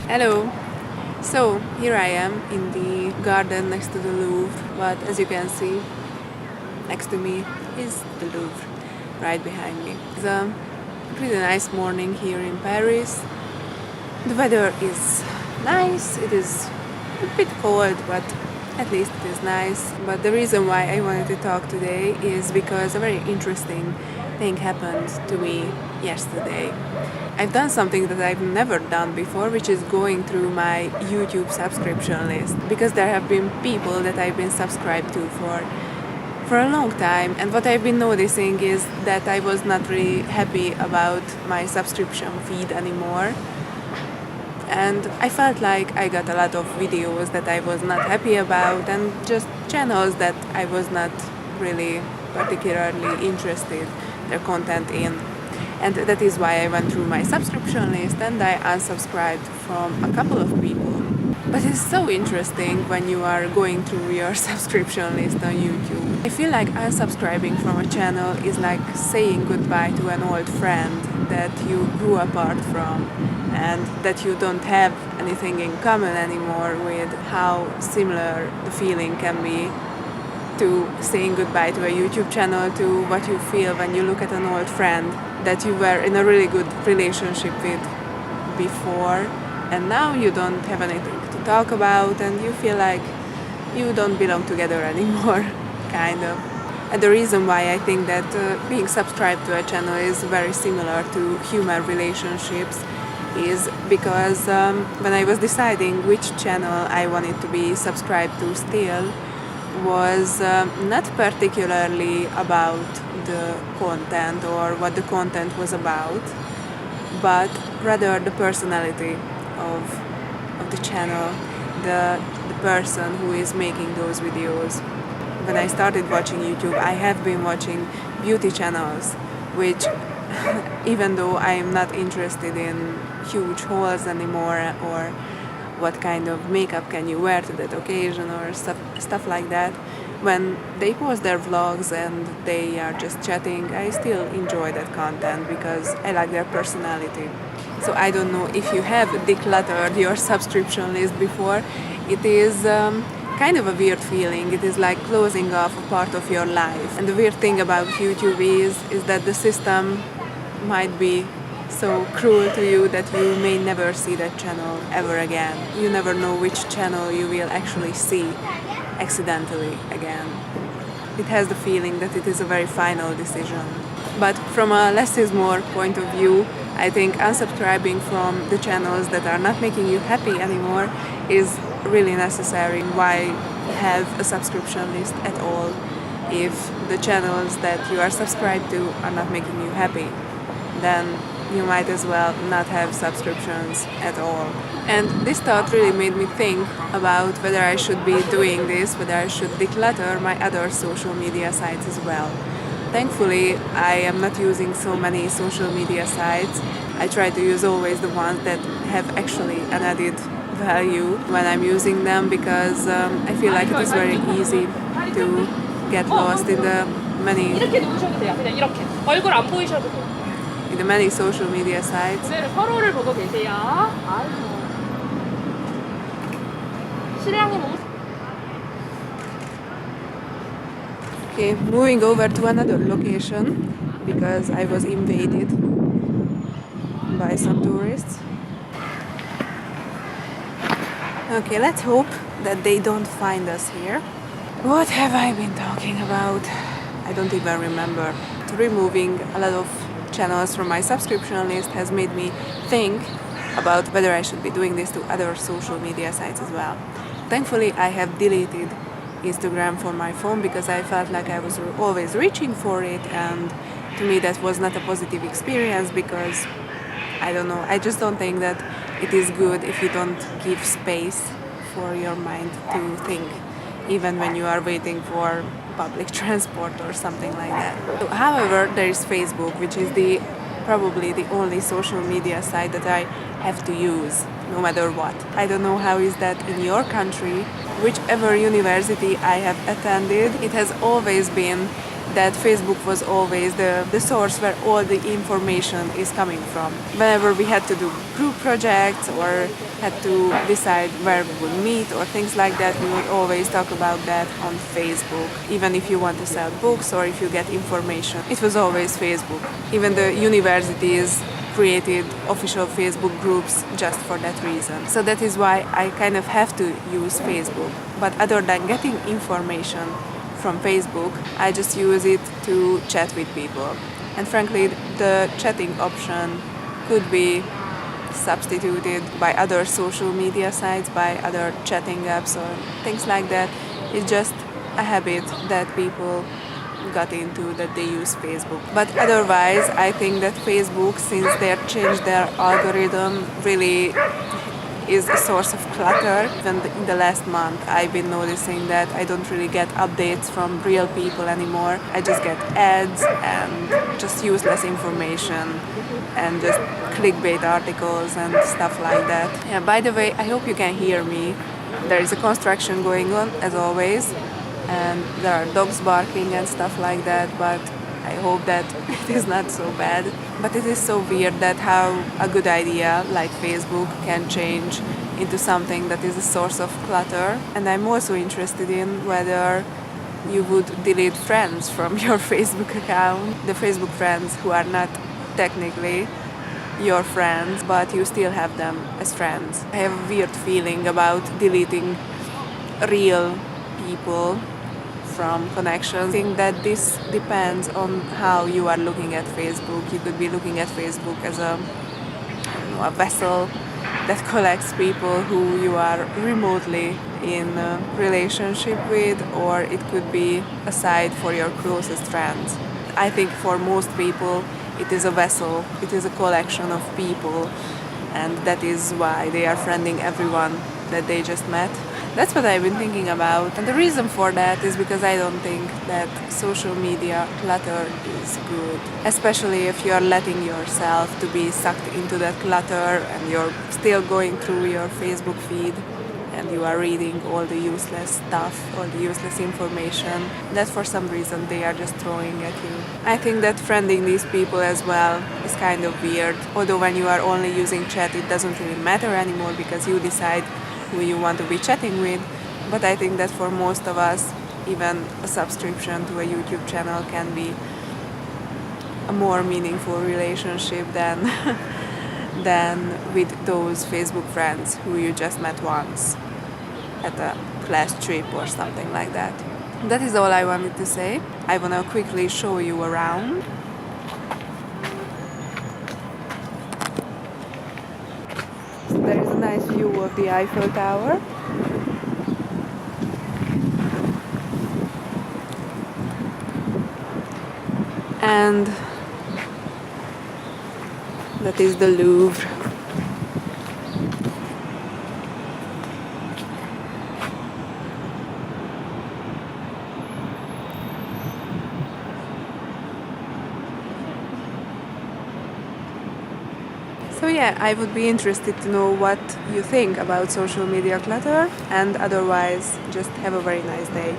Hello! So, here I am in the garden next to the Louvre, but as you can see, next to me is the Louvre, right behind me. It's a pretty nice morning here in Paris. The weather is nice, it is a bit cold, but at least it is nice. But the reason why I wanted to talk today is because a very interesting thing happened to me yesterday. I've done something that I've never done before, which is going through my YouTube subscription list, because there have been people that I've been subscribed to for a long time, and what I've been noticing is that I was not really happy about my subscription feed anymore. And I felt like I got a lot of videos that I was not happy about, and just channels that I was not really particularly interested their content in. And that is why I went through my subscription list and I unsubscribed from a couple of people. But it's so interesting when you are going through your subscription list on YouTube. I feel like unsubscribing from a channel is like saying goodbye to an old friend that you grew apart from and that you don't have anything in common anymore with. How similar the feeling can be to saying goodbye to a YouTube channel to what you feel when you look at an old friend that you were in a really good relationship with before, and now you don't have anything to talk about and you feel like you don't belong together anymore, kind of. And the reason why I think that being subscribed to a channel is very similar to human relationships is because when I was deciding which channel I wanted to be subscribed to still was not particularly about the content or what the content was about, but rather the personality of the channel, the person who is making those videos. When I started watching YouTube, I have been watching beauty channels, which even though I am not interested in huge hauls anymore or what kind of makeup can you wear to that occasion or stuff like that, when they post their vlogs and they are just chatting, I still enjoy that content because I like their personality. So I don't know if you have decluttered your subscription list before. It is kind of a weird feeling. It is like closing off a part of your life. And the weird thing about YouTube is that the system might be so cruel to you that you may never see that channel ever again. You never know which channel you will actually see accidentally again. It has the feeling that it is a very final decision. But from a less is more point of view, I think unsubscribing from the channels that are not making you happy anymore is really necessary. Why have a subscription list at all if the channels that you are subscribed to are not making you happy? Then you might as well not have subscriptions at all. And this thought really made me think about whether I should be doing this, whether I should declutter my other social media sites as well. Thankfully, I am not using so many social media sites. I try to use always the ones that have actually an added value when I'm using them, because I feel like it is very easy to get lost in the many 얼굴 안 보이셔도 돼요. in the many social media sites. 오늘은 서로를 보고 계세요. 아이고. 실향이 너무. Okay, moving over to another location because I was invaded by some tourists. Okay, let's hope that they don't find us here. What have I been talking about? I don't even remember. Removing a lot of channels from my subscription list has made me think about whether I should be doing this to other social media sites as well. Thankfully, I have deleted Instagram from my phone because I felt like I was always reaching for it, and to me that was not a positive experience because I don't know, I just don't think that it is good if you don't give space for your mind to think, even when you are waiting for public transport or something like that. So, however, there is Facebook, which is probably the only social media site that I have to use no matter what. I don't know how is that in your country. Whichever university I have attended, it has always been that Facebook was always the source where all the information is coming from. Whenever we had to do group projects or had to decide where we would meet or things like that, we would always talk about that on Facebook. Even if you want to sell books or if you get information, it was always Facebook. Even the universities created official Facebook groups just for that reason. So that is why I kind of have to use Facebook. But other than getting information from Facebook, I just use it to chat with people. And frankly, the chatting option could be substituted by other social media sites, by other chatting apps or things like that. It's just a habit that people got into, that they use Facebook. But otherwise, I think that Facebook, since they have changed their algorithm, really is a source of clutter. Even in the last month, I've been noticing that I don't really get updates from real people anymore. I just get ads and just useless information and just clickbait articles and stuff like that. Yeah, by the way, I hope you can hear me. There is a construction going on, as always, and there are dogs barking and stuff like that, but I hope that it is not so bad. But it is so weird that how a good idea like Facebook can change into something that is a source of clutter. And I'm also interested in whether you would delete friends from your Facebook account. The Facebook friends who are not technically your friends, but you still have them as friends. I have a weird feeling about deleting real people from connections. I think that this depends on how you are looking at Facebook. You could be looking at Facebook as a vessel that collects people who you are remotely in a relationship with, or it could be a site for your closest friends. I think for most people it is a vessel, it is a collection of people, and that is why they are friending everyone that they just met. That's what I've been thinking about, and the reason for that is because I don't think that social media clutter is good, especially if you're letting yourself to be sucked into that clutter and you're still going through your Facebook feed and you are reading all the useless stuff, all the useless information that for some reason they are just throwing at you. I think that friending these people as well is kind of weird, although when you are only using chat it doesn't really matter anymore because you decide who you want to be chatting with. But I think that for most of us, even a subscription to a YouTube channel can be a more meaningful relationship than than with those Facebook friends who you just met once at a class trip or something like that. That is all I wanted to say. I want to quickly show you around. There is a nice view of the Eiffel Tower. And that is the Louvre. So yeah, I would be interested to know what you think about social media clutter, and otherwise just have a very nice day.